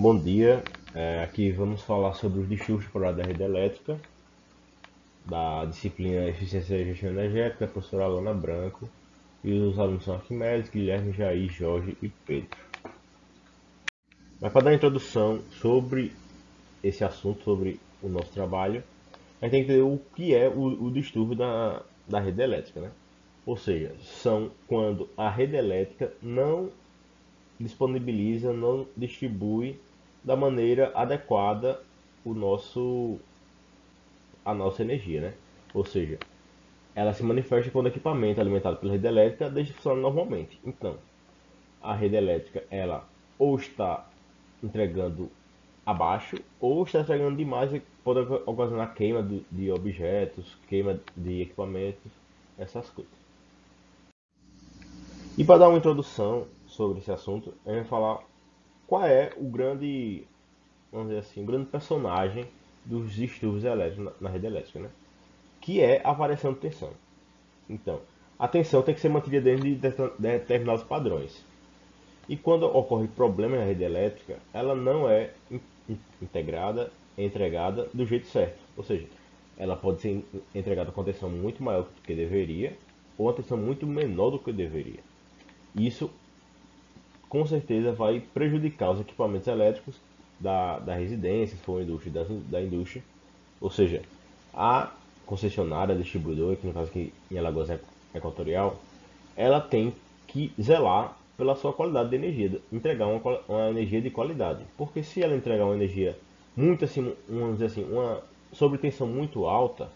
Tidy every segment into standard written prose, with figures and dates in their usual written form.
Bom dia, aqui vamos falar sobre os distúrbios polares da rede elétrica, da disciplina Eficiência e Gestão Energética, da professora Alana Branco, e os alunos são Arquimedes, Guilherme, Jair, Jorge e Pedro. Mas para dar a introdução sobre esse assunto, sobre o nosso trabalho, a gente tem que entender o que é o distúrbio da rede elétrica, né? Ou seja, são quando a rede elétrica não disponibiliza, não distribui da maneira adequada o nosso a nossa energia, né? Ou seja, ela se manifesta quando o equipamento alimentado pela rede elétrica deixa de funcionar normalmente. Então, a rede elétrica ela ou está entregando abaixo ou está entregando demais e pode ocasionar queima de objetos, queima de equipamentos, essas coisas. E para dar uma introdução sobre esse assunto, a gente vai falar qual é o grande, vamos dizer assim, o grande personagem dos distúrbios elétricos na rede elétrica, né? Que é a variação de tensão. Então, a tensão tem que ser mantida dentro de determinados padrões. E quando ocorre problema na rede elétrica, ela não é integrada, entregada do jeito certo. Ou seja, ela pode ser entregada com tensão muito maior do que deveria, ou uma tensão muito menor do que deveria. Isso com certeza vai prejudicar os equipamentos elétricos da residência, se for indústria, da indústria. Ou seja, a concessionária, a distribuidora, que no caso aqui em Alagoas é Equatorial, ela tem que zelar pela sua qualidade de energia, entregar uma energia de qualidade. Porque se ela entregar uma energia muito assim, vamos dizer assim, uma sobretensão muito alta,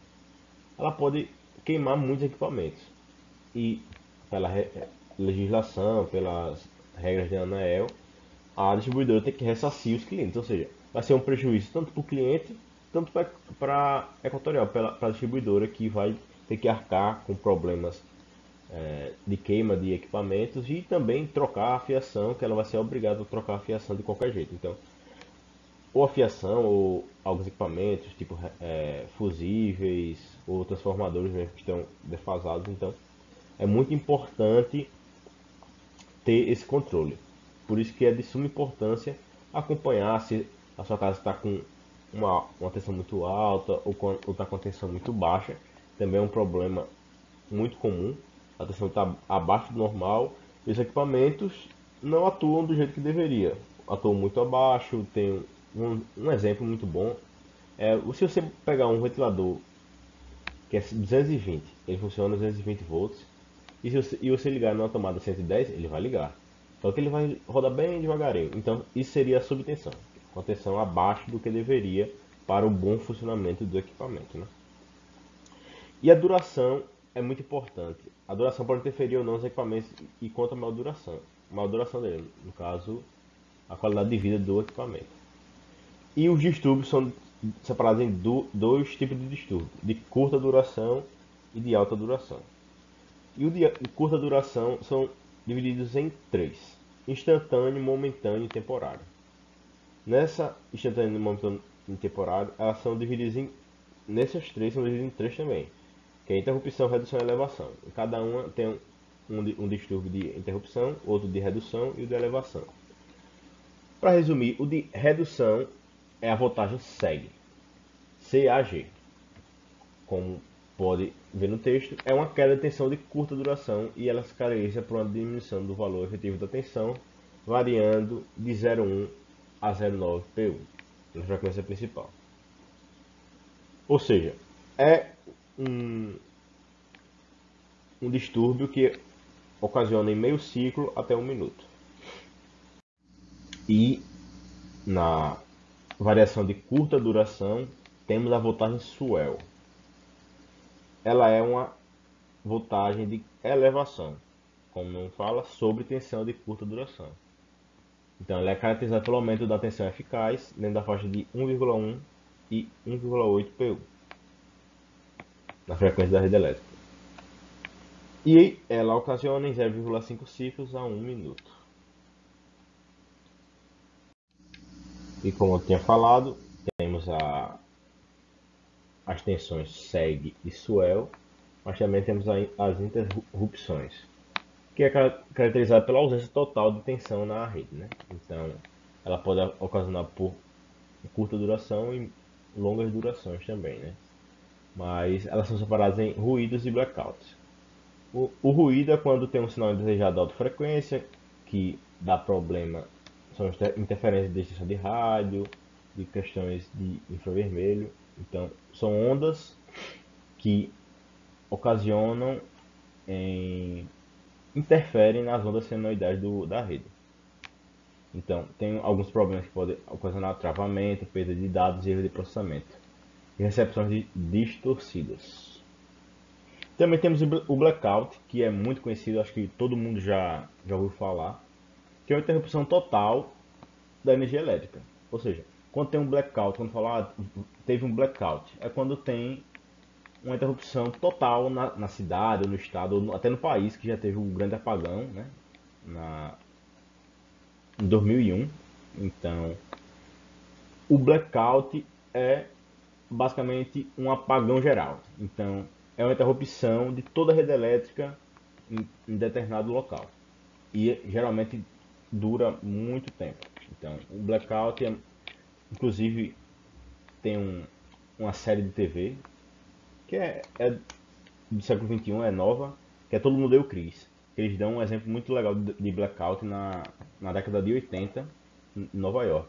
ela pode queimar muitos equipamentos. E pela legislação, pelas regras da ANEEL, a distribuidora tem que ressarcir os clientes. Ou seja, vai ser um prejuízo tanto para o cliente, tanto para a Equatorial, para a distribuidora que vai ter que arcar com problemas de queima de equipamentos e também trocar a fiação, que ela vai ser obrigada a trocar a fiação de qualquer jeito. Então, ou a fiação ou alguns equipamentos, tipo fusíveis ou transformadores mesmo que estão defasados. Então, é muito importante ter esse controle. Por isso que é de suma importância acompanhar se a sua casa está com uma tensão muito alta ou está com tensão muito baixa. Também é um problema muito comum. A tensão está abaixo do normal e os equipamentos não atuam do jeito que deveria. Atuam muito abaixo. Tem um exemplo muito bom. Se você pegar um ventilador que é 220, ele funciona a 220 volts. E você ligar numa tomada 110, ele vai ligar. Só que ele vai rodar bem devagarinho. Então, isso seria a subtensão, com a tensão abaixo do que deveria para o bom funcionamento do equipamento, né? E a duração é muito importante. A duração pode interferir ou não nos equipamentos e quanto a maior duração dele, no caso, a qualidade de vida do equipamento. E os distúrbios são separados em dois tipos de distúrbio, de curta duração e de alta duração. E o de curta duração são divididos em três: instantâneo, momentâneo e temporário. Nessa instantâneo, momentâneo e temporário, elas são divididas nessas três são divididas em três também, que é interrupção, redução e elevação. E cada uma tem um distúrbio de interrupção, outro de redução e o de elevação. Para resumir, o de redução é a voltagem segue, CAG. Como pode ver no texto, é uma queda de tensão de curta duração e ela se caracteriza por uma diminuição do valor efetivo da tensão, variando de 0,1 a 0,9 PU, na frequência principal. Ou seja, é um distúrbio que ocasiona em meio ciclo até 1 minuto. E na variação de curta duração, temos a voltagem swell. Ela é uma voltagem de elevação, como não fala, sobre tensão de curta duração. Então, ela é caracterizada pelo aumento da tensão eficaz dentro da faixa de 1,1 e 1,8 PU na frequência da rede elétrica. E ela ocasiona em 0,5 ciclos a 1 minuto. E como eu tinha falado, temos as tensões seg e swell, mas também temos as interrupções, que é caracterizada pela ausência total de tensão na rede, né? Então, ela pode ocasionar por curta duração e longas durações também, né? Mas elas são separadas em ruídos e blackouts. O ruído é quando tem um sinal indesejado de alta frequência, que dá problema, são interferências de extensão de rádio, de questões de infravermelho. Então, são ondas que ocasionam, interferem nas ondas senoidais da rede. Então, tem alguns problemas que podem ocasionar travamento, perda de dados e erro de processamento. E recepções distorcidas. Também temos o blackout, que é muito conhecido, acho que todo mundo já ouviu falar, que é uma interrupção total da energia elétrica. Ou seja, quando tem um blackout, quando falar teve um blackout, é quando tem uma interrupção total na cidade, ou no estado, ou até no país, que já teve um grande apagão, né? Em 2001. Então, o blackout é basicamente um apagão geral. Então, é uma interrupção de toda a rede elétrica em determinado local. E geralmente dura muito tempo. Então, o blackout, inclusive, tem uma série de TV que é do século XXI, é nova, que é Todo Mundo Deu Chris. Eles dão um exemplo muito legal de blackout na década de 80 em Nova York.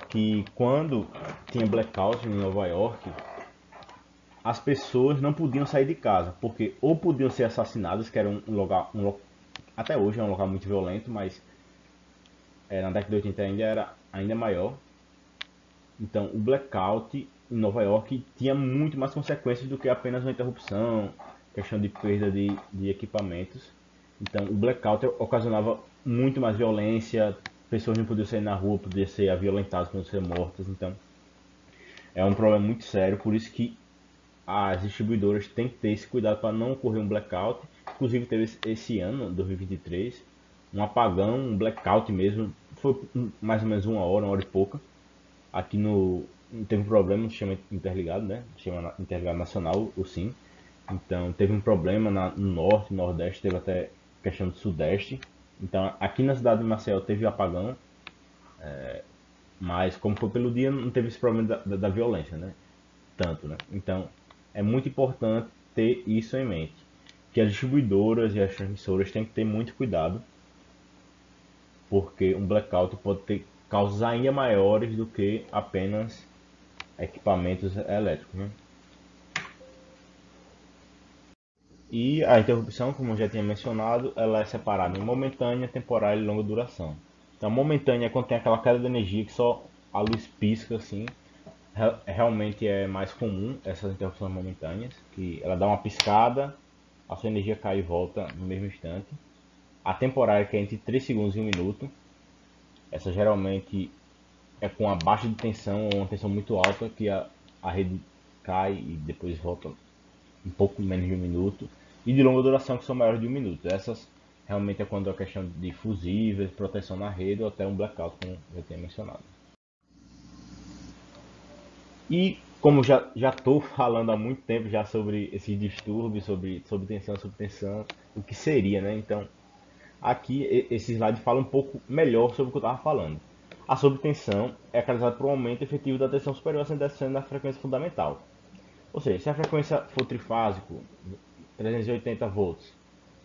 Que quando tinha blackout em Nova York, as pessoas não podiam sair de casa, porque ou podiam ser assassinadas, que era um lugar, até hoje é um lugar muito violento, mas na década de 80 ainda era ainda maior. Então o blackout em Nova York tinha muito mais consequências do que apenas uma interrupção, questão de perda de equipamentos. Então o blackout ocasionava muito mais violência, pessoas não podiam sair na rua, podiam ser violentadas, podiam ser mortas. Então é um problema muito sério, por isso que as distribuidoras têm que ter esse cuidado para não ocorrer um blackout. Inclusive teve esse ano, 2023, um apagão, um blackout mesmo, foi mais ou menos uma hora e pouca. Aqui no teve um problema no sistema interligado, né? Sistema interligado nacional, o SIM. Então teve um problema no norte, no nordeste, teve até questão do sudeste. Então aqui na cidade de Maceió teve apagão, mas como foi pelo dia não teve esse problema da violência, né? Tanto, né? Então é muito importante ter isso em mente, que as distribuidoras e as transmissoras têm que ter muito cuidado, porque um blackout pode ter causas ainda maiores do que apenas equipamentos elétricos, né? E a interrupção, como eu já tinha mencionado, ela é separada em momentânea, temporária e longa duração. Então, momentânea é quando tem aquela queda de energia que só a luz pisca assim. Realmente é mais comum essas interrupções momentâneas, que ela dá uma piscada, a sua energia cai e volta no mesmo instante. A temporária, que é entre 3 segundos e 1 minuto, essa geralmente é com a baixa de tensão ou uma tensão muito alta, que a rede cai e depois volta um pouco menos de 1 minuto. E de longa duração, que são maiores de 1 minuto. Essas realmente é quando é questão de fusíveis, proteção na rede ou até um blackout, como eu tinha mencionado. E como já estou falando há muito tempo já sobre esses distúrbios, sobre tensão, subtensão, o que seria, né? Então, aqui esse slide fala um pouco melhor sobre o que eu estava falando. A subtensão é caracterizada por um aumento efetivo da tensão superior a 110% da frequência fundamental. Ou seja, se a frequência for trifásico, 380 volts,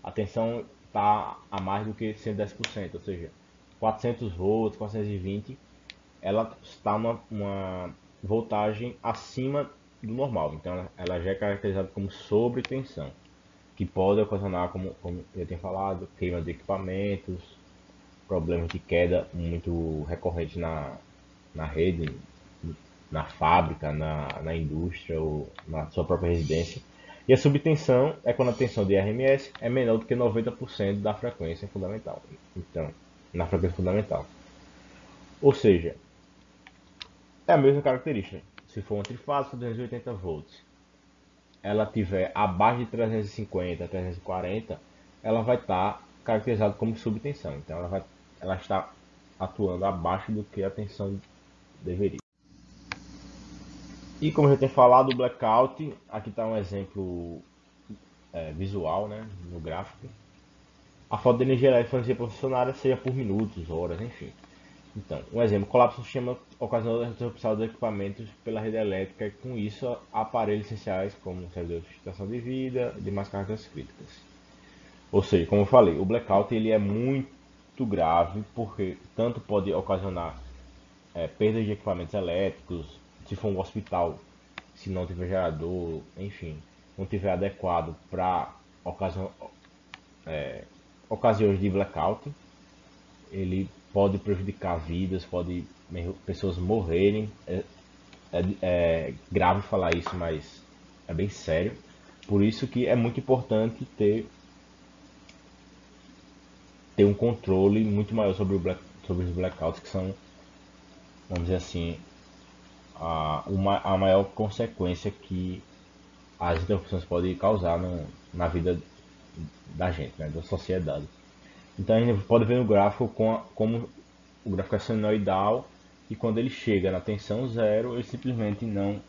a tensão está a mais do que 110%, ou seja, 400 volts, 420, ela está uma voltagem acima do normal. Então ela já é caracterizada como sobretensão, que pode ocasionar, como eu tenho falado, queima de equipamentos, problemas de queda muito recorrentes na rede, na fábrica, na indústria ou na sua própria residência. E a subtensão é quando a tensão de RMS é menor do que 90% da frequência fundamental. Então, na frequência fundamental. Ou seja, é a mesma característica. Se for um trifásico, 280 volts, ela tiver abaixo de 350, 340, ela vai estar caracterizada como subtensão. Então ela está atuando abaixo do que a tensão deveria. E como eu já tenho falado, o blackout, aqui está um exemplo visual, né, no gráfico. A falta de energia elétrica fornecida para funcionária seja por minutos, horas, enfim. Então, um exemplo, colapso do sistema ocasionou a interrupção dos equipamentos pela rede elétrica e com isso aparelhos essenciais como servidores de extensão de vida e demais cargas críticas. Ou seja, como eu falei, o blackout ele é muito grave porque tanto pode ocasionar perda de equipamentos elétricos, se for um hospital, se não tiver gerador, enfim, não tiver adequado para ocasiões de blackout, ele pode prejudicar vidas, pode pessoas morrerem. É grave falar isso, mas é bem sério. Por isso que é muito importante ter um controle muito maior sobre os blackouts, que são, vamos dizer assim, a maior consequência que as interrupções podem causar na vida da gente, né, da sociedade. Então a gente pode ver no gráfico como o gráfico é senoidal e quando ele chega na tensão zero, ele simplesmente não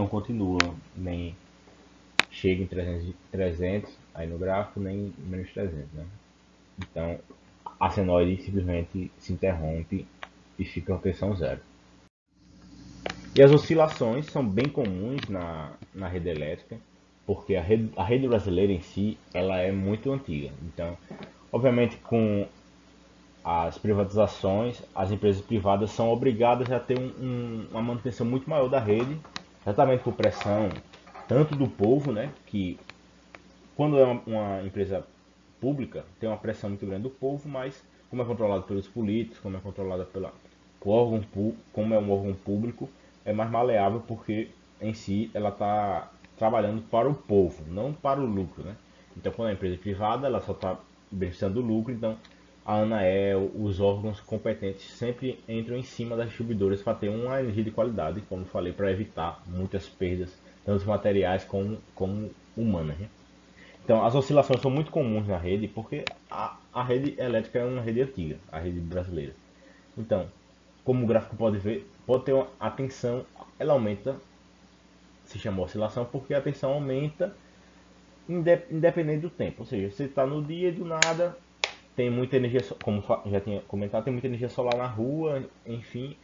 continua, nem chega em 300 aí no gráfico, nem menos 300, né? Então a senoide simplesmente se interrompe e fica na tensão zero. E as oscilações são bem comuns na rede elétrica, porque a rede brasileira em si ela é muito antiga. Então, obviamente, com as privatizações, as empresas privadas são obrigadas a ter uma manutenção muito maior da rede, exatamente por pressão tanto do povo, né, que quando é uma empresa pública tem uma pressão muito grande do povo, mas como é controlado pelos políticos, como é controlada por órgão, como é um órgão público, é mais maleável porque em si ela está trabalhando para o povo, não para o lucro, né? Então quando é empresa privada, ela só está beneficiando do lucro, então a Anael, os órgãos competentes sempre entram em cima das distribuidoras para ter uma energia de qualidade, como eu falei, para evitar muitas perdas, tanto materiais como humanas, né? Então, as oscilações são muito comuns na rede, porque a rede elétrica é uma rede antiga, a rede brasileira. Então, como o gráfico pode ver, pode ter a tensão, ela aumenta, se chama oscilação, porque a tensão aumenta independente do tempo. Ou seja, você está no dia e do nada tem muita energia, como já tinha comentado, tem muita energia solar na rua, enfim,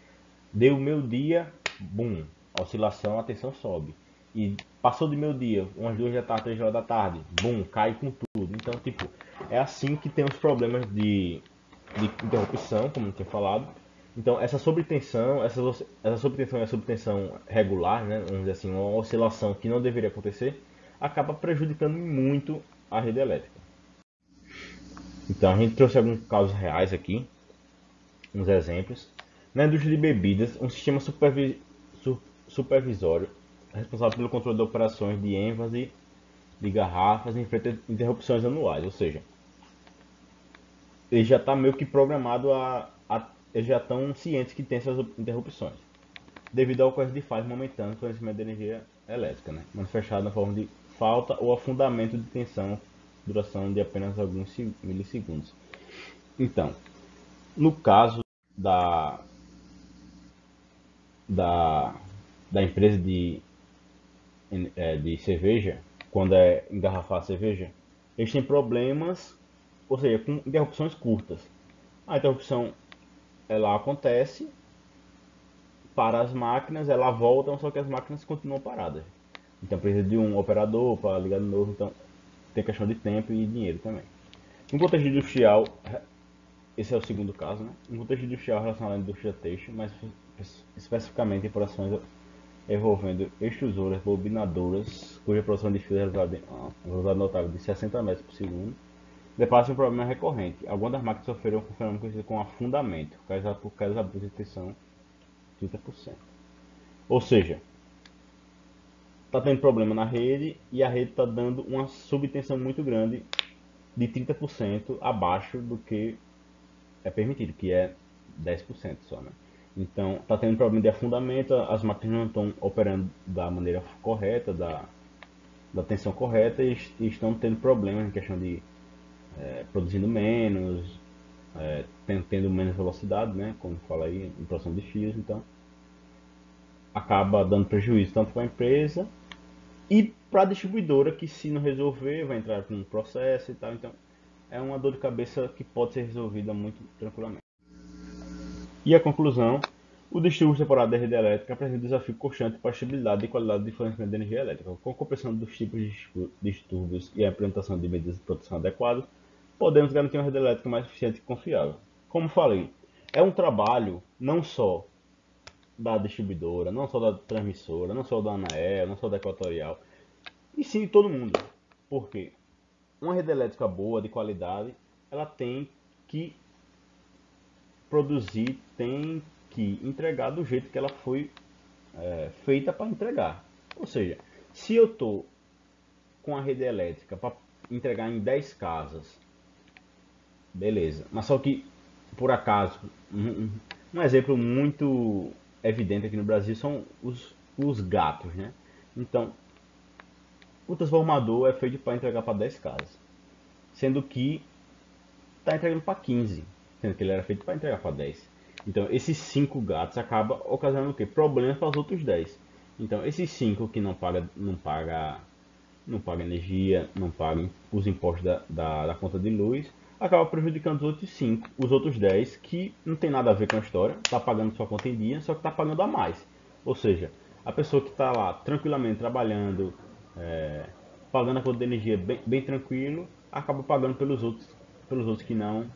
deu meio dia, bum, oscilação, a tensão sobe. E passou de meio dia, umas 2 da tarde, 3 horas da tarde, bum, cai com tudo. Então, tipo, é assim que tem os problemas de interrupção, como eu tinha falado. Então, essa sobretensão, essa sobretensão e a subtensão regular, né, vamos dizer assim, uma oscilação que não deveria acontecer, acaba prejudicando muito a rede elétrica. Então, a gente trouxe alguns casos reais aqui, uns exemplos. Na indústria de bebidas, um sistema supervisório responsável pelo controle de operações de ênfase de garrafas enfrenta interrupções anuais, ou seja, ele já está meio que programado eles já estão cientes que tem essas interrupções, devido ao ocorrência de falhas momentâneas no fornecimento de energia elétrica, né? Manifestada na forma de falta ou afundamento de tensão, duração de apenas alguns milissegundos. Então, no caso da, da, da empresa de cerveja, quando é engarrafar a cerveja, eles têm problemas, ou seja, com interrupções curtas. A interrupção ela acontece para as máquinas, ela volta, só que as máquinas continuam paradas. Então precisa de um operador para ligar de novo, então tem questão de tempo e dinheiro também. No contexto industrial, esse é o segundo caso, né? No contexto industrial relacionado à indústria têxtil, mas especificamente em operações envolvendo extrusoras bobinadoras, cuja produção de fio é realizada em uma velocidade notável de 60 metros por segundo, depara-se um problema recorrente. Algumas das máquinas sofreram um fenômeno conhecido como afundamento, causado por quedas abruptas de tensão 30%. Ou seja, está tendo problema na rede e a rede está dando uma subtensão muito grande de 30% abaixo do que é permitido, que é 10% só, né? Então, está tendo problema de afundamento, as máquinas não estão operando da maneira correta, da tensão correta e estão tendo problemas em questão de produzindo menos, tendo menos velocidade, né? Como fala aí, em produção de fios, então acaba dando prejuízo tanto para a empresa e para a distribuidora, que se não resolver vai entrar com um processo e tal. Então é uma dor de cabeça que pode ser resolvida muito tranquilamente. E a conclusão, o distribuidor temporário da rede elétrica apresenta um desafio constante para a estabilidade e qualidade de fornecimento de energia elétrica. Com a compreensão dos tipos de distúrbios e a implementação de medidas de proteção adequadas, podemos garantir uma rede elétrica mais eficiente e confiável. Como falei, é um trabalho não só da distribuidora, não só da transmissora, não só da ANAEL, não só da Equatorial, e sim de todo mundo. Por quê? Uma rede elétrica boa, de qualidade, ela tem que produzir, tem que entregar do jeito que ela foi feita para entregar. Ou seja, se eu estou com a rede elétrica para entregar em 10 casas, beleza. Mas só que, por acaso, um exemplo muito evidente aqui no Brasil são os gatos, né? Então, o transformador é feito para entregar para 10 casas, sendo que está entregando para 15, sendo que ele era feito para entregar para 10. Então, esses 5 gatos acabam ocasionando o quê? Problemas para os outros 10. Então, esses 5 que não paga energia, não paga os impostos da conta de luz, acaba prejudicando os outros 5, os outros 10 que não tem nada a ver com a história, está pagando sua conta em dia, só que está pagando a mais. Ou seja, a pessoa que está lá tranquilamente trabalhando, pagando a conta de energia bem tranquilo, acaba pagando pelos outros que não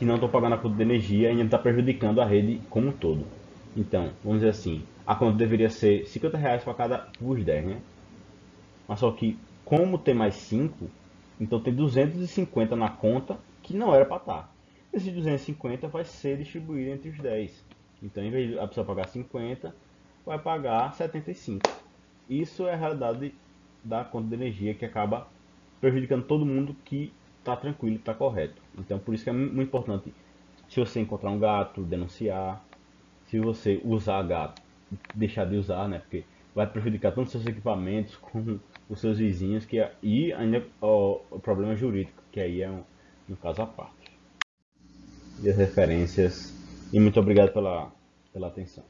estão pagando a conta de energia e ainda está prejudicando a rede como um todo. Então, vamos dizer assim, a conta deveria ser R$ 50 para cada os 10, né? Mas só que, como tem mais 5, então tem 250 na conta que não era para estar. Esses 250 vai ser distribuído entre os 10. Então, em vez de a pessoa pagar 50, vai pagar 75. Isso é a realidade da conta de energia que acaba prejudicando todo mundo que está tranquilo, está correto. Então, por isso que é muito importante, se você encontrar um gato, denunciar. Se você usar gato, deixar de usar, né? Porque vai prejudicar tanto seus equipamentos como os seus vizinhos, e ainda o problema jurídico, que aí é um caso à parte. E as referências. E muito obrigado pela atenção.